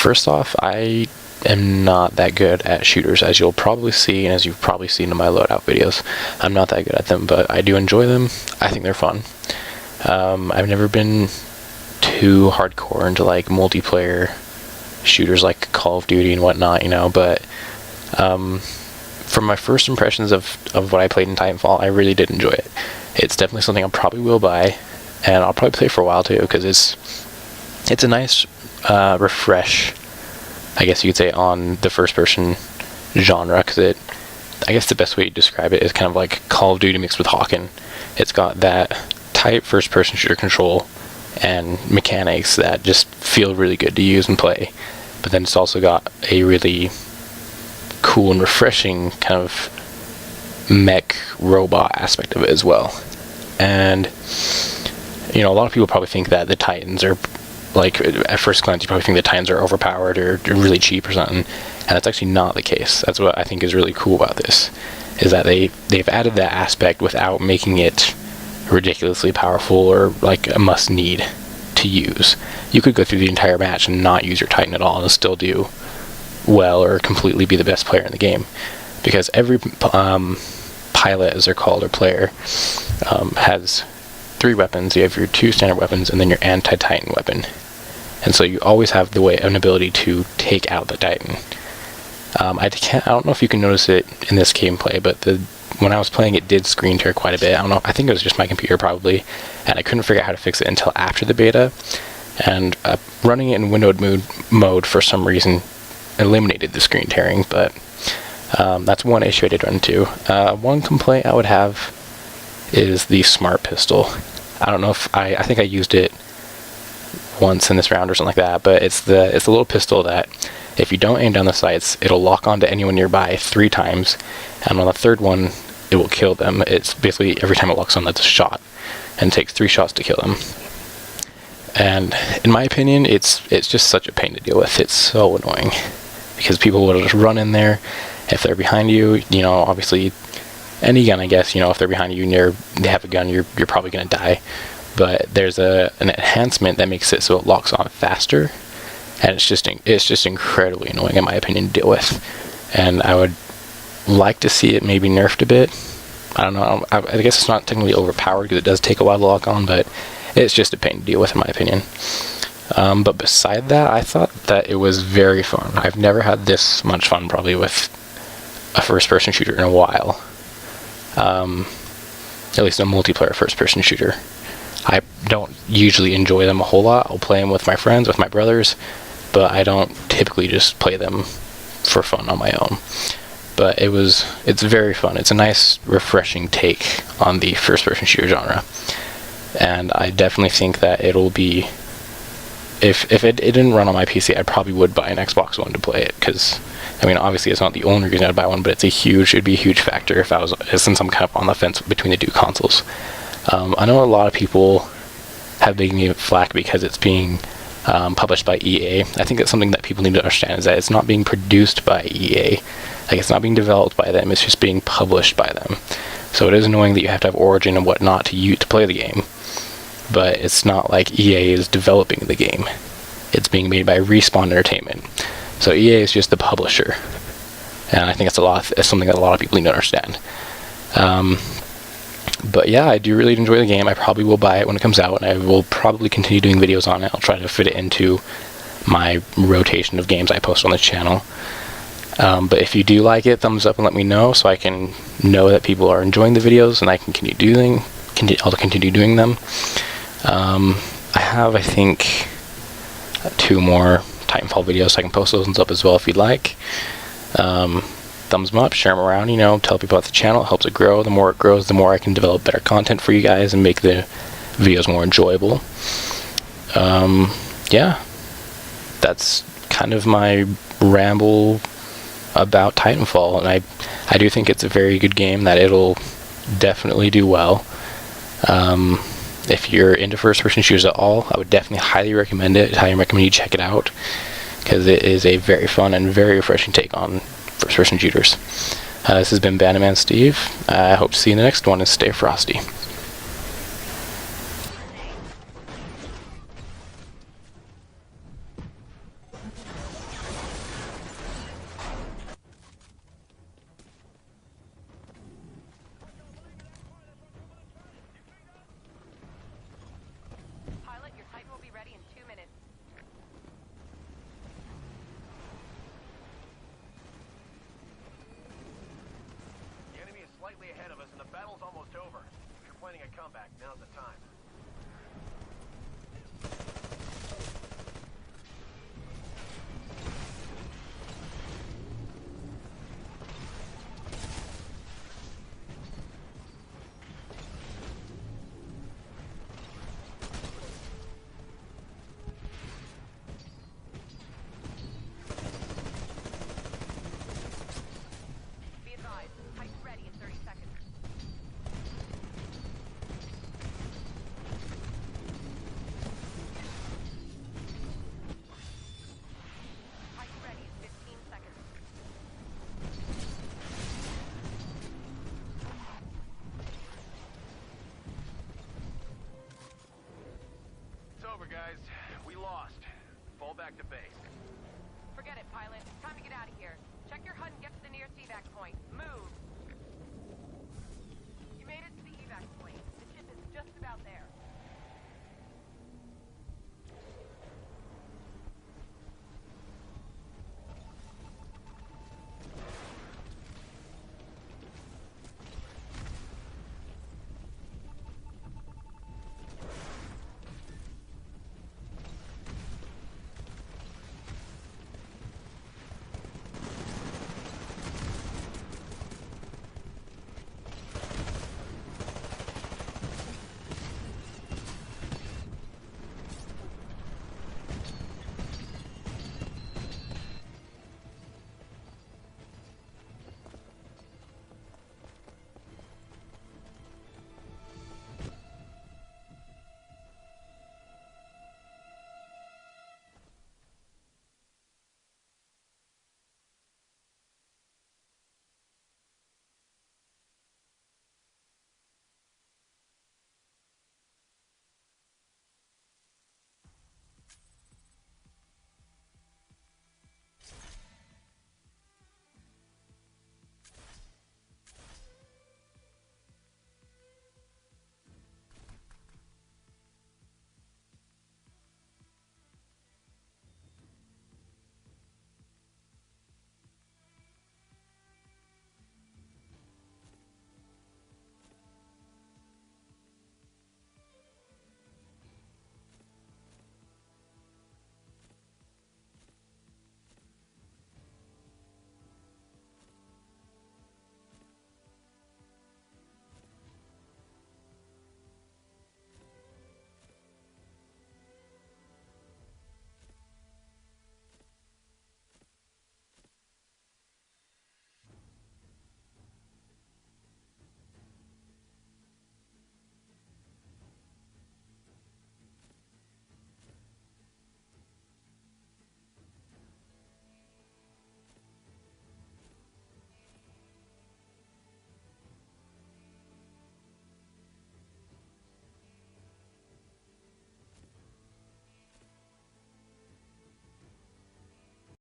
First off, I am not that good at shooters, as you'll probably see, and as you've probably seen in my loadout videos. I'm not that good at them, but I do enjoy them. I think they're fun. I've never been too hardcore into like multiplayer shooters like Call of Duty and whatnot, you know, but from my first impressions of what I played in Titanfall, I really did enjoy it. It's definitely something I probably will buy, and I'll probably play for a while too, because it's a nice refresh, I guess you could say, on the first-person genre, because I guess the best way to describe it is kind of like Call of Duty mixed with Hawken. It's got that type first-person shooter control and mechanics that just feel really good to use and play, but then it's also got a really cool and refreshing kind of mech robot aspect of it as well. And you know, a lot of people probably think that the Titans are, like, at first glance you probably think the Titans are overpowered or really cheap or something, and that's actually not the case. That's what I think is really cool about this, is that they've added that aspect without making it ridiculously powerful or like a must need to use. You could go through the entire match and not use your Titan at all and still do well or completely be the best player in the game, because every pilot, as they're called, or player, has 3 weapons. You have your 2 standard weapons and then your anti-Titan weapon, and so you always have an ability to take out the Titan. I don't know if you can notice it in this gameplay, but when I was playing, it did screen tear quite a bit. I don't know, I think it was just my computer probably, and I couldn't figure out how to fix it until after the beta, and running it in windowed mode for some reason eliminated the screen tearing, but that's one issue I did run into. One complaint I would have is the smart pistol. I don't know if I think I used it once in this round or something like that, but it's the little pistol that if you don't aim down the sights, it'll lock onto anyone nearby 3 times, and on the 3rd one it will kill them. It's basically every time it locks on, that's a shot, and it takes 3 shots to kill them. And in my opinion, it's just such a pain to deal with. It's so annoying, because people will just run in there. If they're behind you, you know, obviously any gun, I guess, you know, if they're behind you and they have a gun, you're probably going to die. But there's an enhancement that makes it so it locks on faster, and it's just incredibly annoying in my opinion to deal with. And I would like to see it maybe nerfed a bit. I don't know. I guess it's not technically overpowered because it does take a while to lock on, but it's just a pain to deal with in my opinion. But beside that, I thought that it was very fun. I've never had this much fun probably with a first-person shooter in a while. At least a multiplayer first-person shooter. I don't usually enjoy them a whole lot. I'll play them with my friends, with my brothers, but I don't typically just play them for fun on my own. But it's very fun. It's a nice, refreshing take on the first-person shooter genre. And I definitely think that it'll be, if it didn't run on my PC, I probably would buy an Xbox One to play it, because, I mean, obviously it's not the only reason I'd buy one, but it'd be a huge factor if since I'm kind of on the fence between the 2 consoles. I know a lot of people have been giving it flack because it's being published by EA. I think that's something that people need to understand, is that it's not being produced by EA. Like, it's not being developed by them, it's just being published by them. So it is annoying that you have to have Origin and whatnot to play the game, but it's not like EA is developing the game. It's being made by Respawn Entertainment. So EA is just the publisher, and I think it's something that a lot of people need to understand. But yeah, I do really enjoy the game. I probably will buy it when it comes out, and I will probably continue doing videos on it. I'll try to fit it into my rotation of games I post on the channel. But if you do like it, thumbs up and let me know, so I can know that people are enjoying the videos and I can continue doing them. I have, I think, 2 more Titanfall videos, so I can post those up as well if you'd like. Thumbs them up, share them around, you know, tell people about the channel. It helps it grow. The more it grows, the more I can develop better content for you guys and make the videos more enjoyable. Yeah, that's kind of my ramble about Titanfall, and I do think it's a very good game, that it'll definitely do well. If you're into first-person shooters at all, I would definitely highly recommend it. I highly recommend you check it out, because it is a very fun and very refreshing take on first-person shooters. This has been Bandaman Steve. I hope to see you in the next one, and stay frosty. directly ahead of us and the battle's almost over. If you're planning a comeback, now's the time. Be advised, Titan ready in 30 seconds. Titan ready in 15 seconds. It's over, guys. We lost. Fall back to base. Forget it, pilot. Time to get out of here. Check your HUD and get to the nearest evac point. Move!